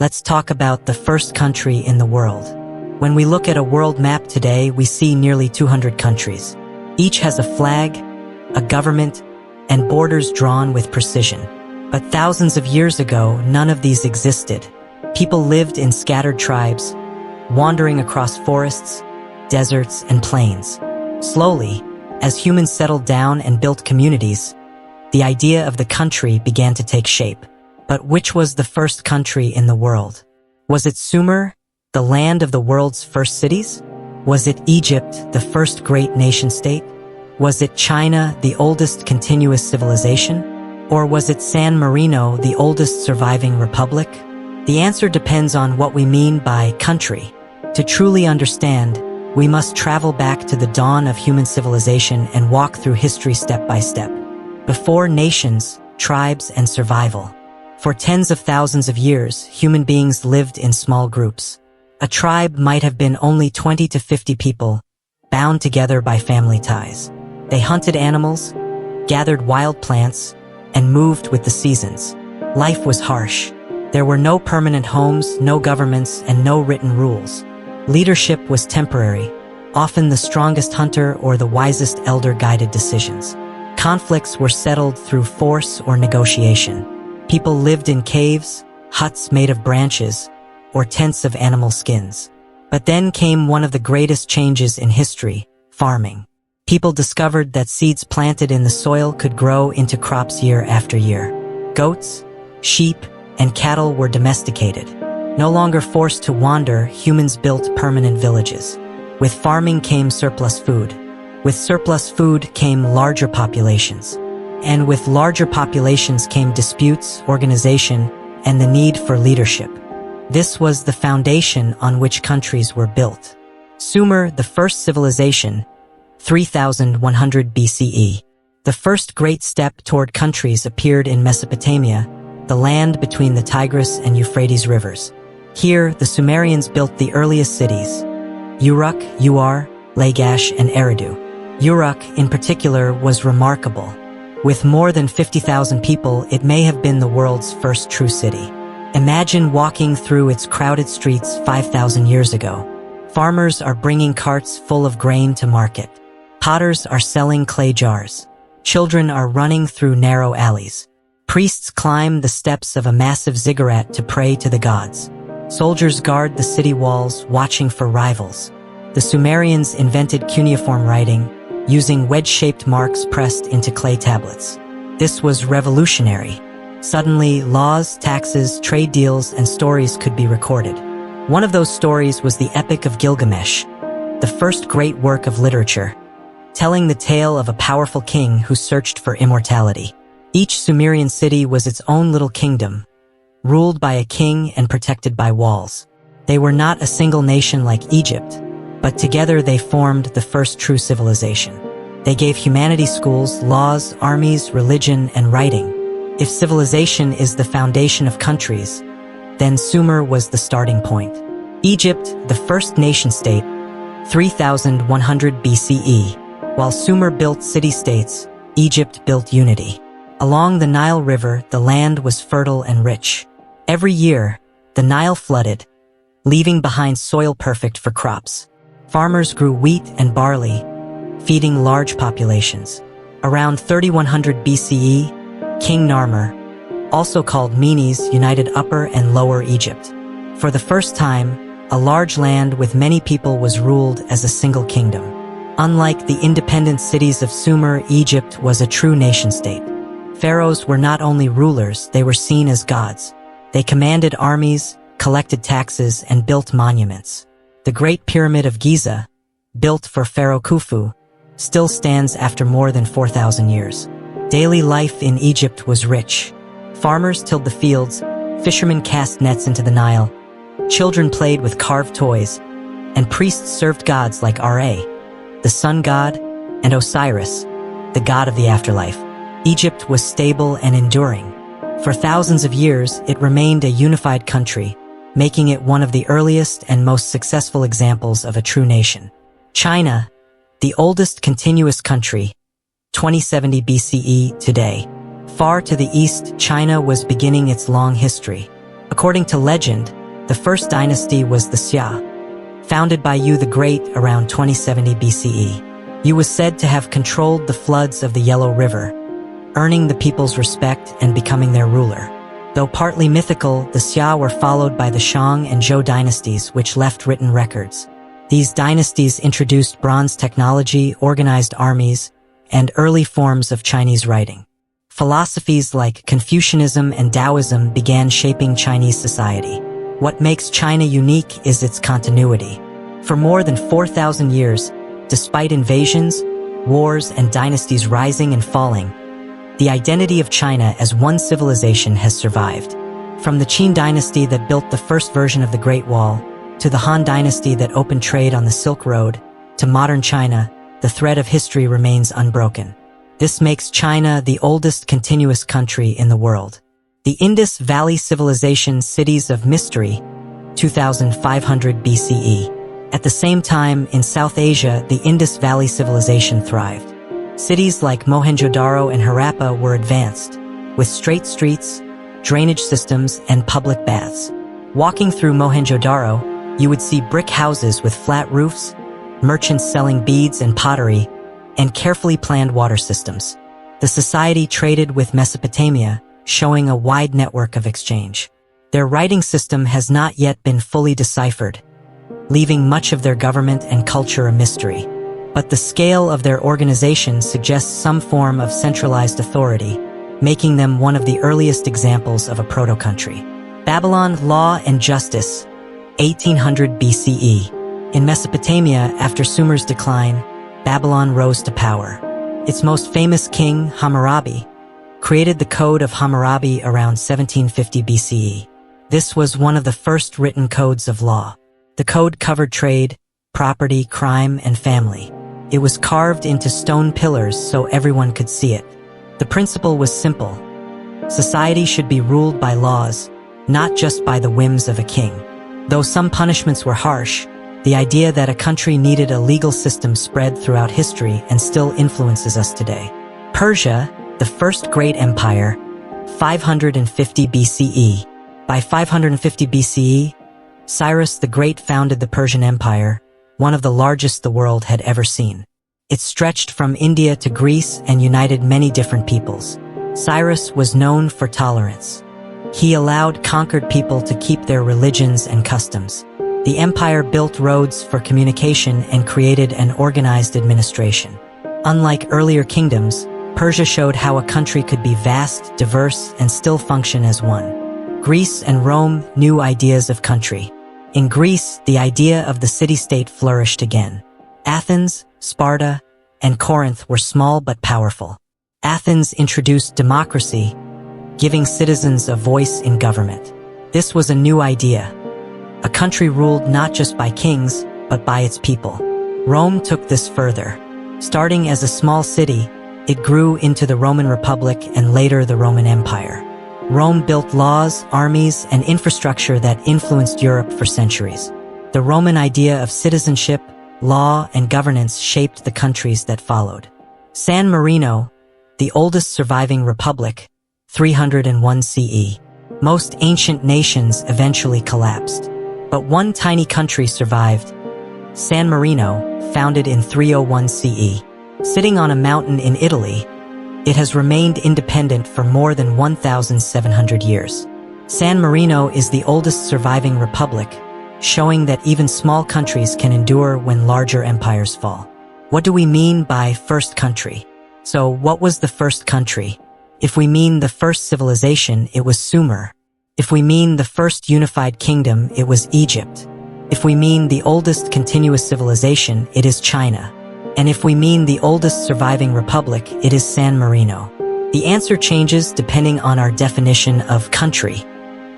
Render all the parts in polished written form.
let's talk about the first country in the world. When we look at a world map today, we see nearly 200 countries. Each has a flag, a government, and borders drawn with precision. But thousands of years ago, none of these existed. People lived in scattered tribes, wandering across forests, deserts, and plains. Slowly, as humans settled down and built communities, the idea of the country began to take shape. But which was the first country in the world? Was it Sumer, the land of the world's first cities? Was it Egypt, the first great nation-state? Was it China, the oldest continuous civilization? Or was it San Marino, the oldest surviving republic? The answer depends on what we mean by country. To truly understand, we must travel back to the dawn of human civilization and walk through history step by step. Before nations, tribes, and survival. For tens of thousands of years, human beings lived in small groups. A tribe might have been only 20 to 50 people, bound together by family ties. They hunted animals, gathered wild plants, and moved with the seasons. Life was harsh. There were no permanent homes, no governments, and no written rules. Leadership was temporary. Often the strongest hunter or the wisest elder guided decisions. Conflicts were settled through force or negotiation. People lived in caves, huts made of branches, or tents of animal skins. But then came one of the greatest changes in history, farming. People discovered that seeds planted in the soil could grow into crops year after year. Goats, sheep, and cattle were domesticated. No longer forced to wander, humans built permanent villages. With farming came surplus food. With surplus food came larger populations. And with larger populations came disputes, organization, and the need for leadership. This was the foundation on which countries were built. Sumer, the first civilization, 3100 BCE. The first great step toward countries appeared in Mesopotamia, the land between the Tigris and Euphrates rivers. Here, the Sumerians built the earliest cities: Uruk, Uar, Lagash, and Eridu. Uruk, in particular, was remarkable. With more than 50,000 people, it may have been the world's first true city. Imagine walking through its crowded streets 5,000 years ago. Farmers are bringing carts full of grain to market. Potters are selling clay jars. Children are running through narrow alleys. Priests climb the steps of a massive ziggurat to pray to the gods. Soldiers guard the city walls, watching for rivals. The Sumerians invented cuneiform writing, using wedge-shaped marks pressed into clay tablets. This was revolutionary. Suddenly, laws, taxes, trade deals, and stories could be recorded. One of those stories was the Epic of Gilgamesh, the first great work of literature, telling the tale of a powerful king who searched for immortality. Each Sumerian city was its own little kingdom, ruled by a king and protected by walls. They were not a single nation like Egypt, but together they formed the first true civilization. They gave humanity schools, laws, armies, religion, and writing. If civilization is the foundation of countries, then Sumer was the starting point. Egypt, the first nation-state, 3100 BCE. While Sumer built city-states, Egypt built unity. Along the Nile River, the land was fertile and rich. Every year, the Nile flooded, leaving behind soil perfect for crops. Farmers grew wheat and barley, feeding large populations. Around 3100 BCE, King Narmer, also called Menes, united Upper and Lower Egypt. For the first time, a large land with many people was ruled as a single kingdom. Unlike the independent cities of Sumer, Egypt was a true nation-state. Pharaohs were not only rulers, they were seen as gods. They commanded armies, collected taxes, and built monuments. The Great Pyramid of Giza, built for Pharaoh Khufu, still stands after more than 4,000 years. Daily life in Egypt was rich. Farmers tilled the fields, fishermen cast nets into the Nile, children played with carved toys, and priests served gods like Ra, the sun god, and Osiris, the god of the afterlife. Egypt was stable and enduring. For thousands of years, it remained a unified country, making it one of the earliest and most successful examples of a true nation. China, the oldest continuous country, 2070 BCE today. Far to the east, China was beginning its long history. According to legend, the first dynasty was the Xia, founded by Yu the Great around 2070 BCE. Yu was said to have controlled the floods of the Yellow River, earning the people's respect and becoming their ruler. Though partly mythical, the Xia were followed by the Shang and Zhou dynasties, which left written records. These dynasties introduced bronze technology, organized armies, and early forms of Chinese writing. Philosophies like Confucianism and Taoism began shaping Chinese society. What makes China unique is its continuity. For more than 4,000 years, despite invasions, wars, and dynasties rising and falling, the identity of China as one civilization has survived. From the Qin dynasty that built the first version of the Great Wall, to the Han dynasty that opened trade on the Silk Road, to modern China, the thread of history remains unbroken. This makes China the oldest continuous country in the world. The Indus Valley Civilization cities of mystery, 2500 BCE. At the same time, in South Asia, the Indus Valley Civilization thrived. Cities like Mohenjo-daro and Harappa were advanced, with straight streets, drainage systems, and public baths. Walking through Mohenjo-daro, you would see brick houses with flat roofs, merchants selling beads and pottery, and carefully planned water systems. The society traded with Mesopotamia, showing a wide network of exchange. Their writing system has not yet been fully deciphered, leaving much of their government and culture a mystery. But the scale of their organization suggests some form of centralized authority, making them one of the earliest examples of a proto-country. Babylon, Law and Justice, 1800 BCE. In Mesopotamia, after Sumer's decline, Babylon rose to power. Its most famous king, Hammurabi, created the Code of Hammurabi around 1750 BCE. This was one of the first written codes of law. The code covered trade, property, crime, and family. It was carved into stone pillars so everyone could see it. The principle was simple. Society should be ruled by laws, not just by the whims of a king. Though some punishments were harsh, the idea that a country needed a legal system spread throughout history and still influences us today. Persia, the first great empire, 550 BCE. By 550 BCE, Cyrus the Great founded the Persian Empire, one of the largest the world had ever seen. It stretched from India to Greece and united many different peoples. Cyrus was known for tolerance. He allowed conquered people to keep their religions and customs. The empire built roads for communication and created an organized administration. Unlike earlier kingdoms, Persia showed how a country could be vast, diverse, and still function as one. Greece and Rome, new ideas of country. In Greece, the idea of the city-state flourished again. Athens, Sparta, and Corinth were small but powerful. Athens introduced democracy, giving citizens a voice in government. This was a new idea. A country ruled not just by kings, but by its people. Rome took this further. Starting as a small city, it grew into the Roman Republic and later the Roman Empire. Rome built laws, armies, and infrastructure that influenced Europe for centuries. The Roman idea of citizenship, law, and governance shaped the countries that followed. San Marino, the oldest surviving republic, 301 CE. Most ancient nations eventually collapsed. But one tiny country survived, San Marino, founded in 301 CE. Sitting on a mountain in Italy, it has remained independent for more than 1,700 years. San Marino is the oldest surviving republic, showing that even small countries can endure when larger empires fall. What do we mean by first country? So, what was the first country? If we mean the first civilization, it was Sumer. If we mean the first unified kingdom, it was Egypt. If we mean the oldest continuous civilization, it is China. And if we mean the oldest surviving republic, it is San Marino. The answer changes depending on our definition of country.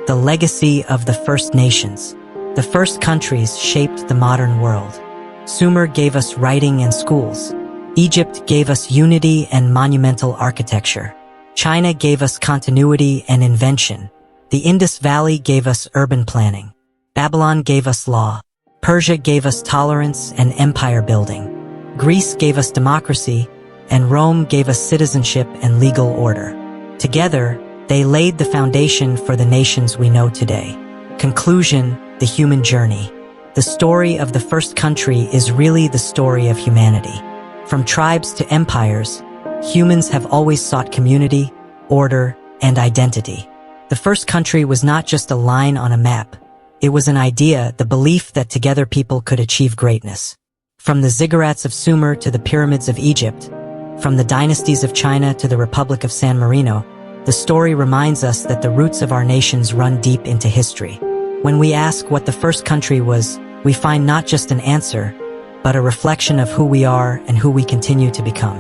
The legacy of the first nations. The first countries shaped the modern world. Sumer gave us writing and schools. Egypt gave us unity and monumental architecture. China gave us continuity and invention. The Indus Valley gave us urban planning. Babylon gave us law. Persia gave us tolerance and empire building. Greece gave us democracy, and Rome gave us citizenship and legal order. Together, They laid the foundation for the nations we know today. Conclusion: the human journey. The story of the first country is really the story of humanity. From tribes to empires, humans have always sought community, order, and identity. The first country was not just a line on a map. It was an idea, the belief that together people could achieve greatness. From the ziggurats of Sumer to the pyramids of Egypt, from the dynasties of China to the Republic of San Marino, the story reminds us that the roots of our nations run deep into history. When we ask what the first country was, we find not just an answer, but a reflection of who we are and who we continue to become.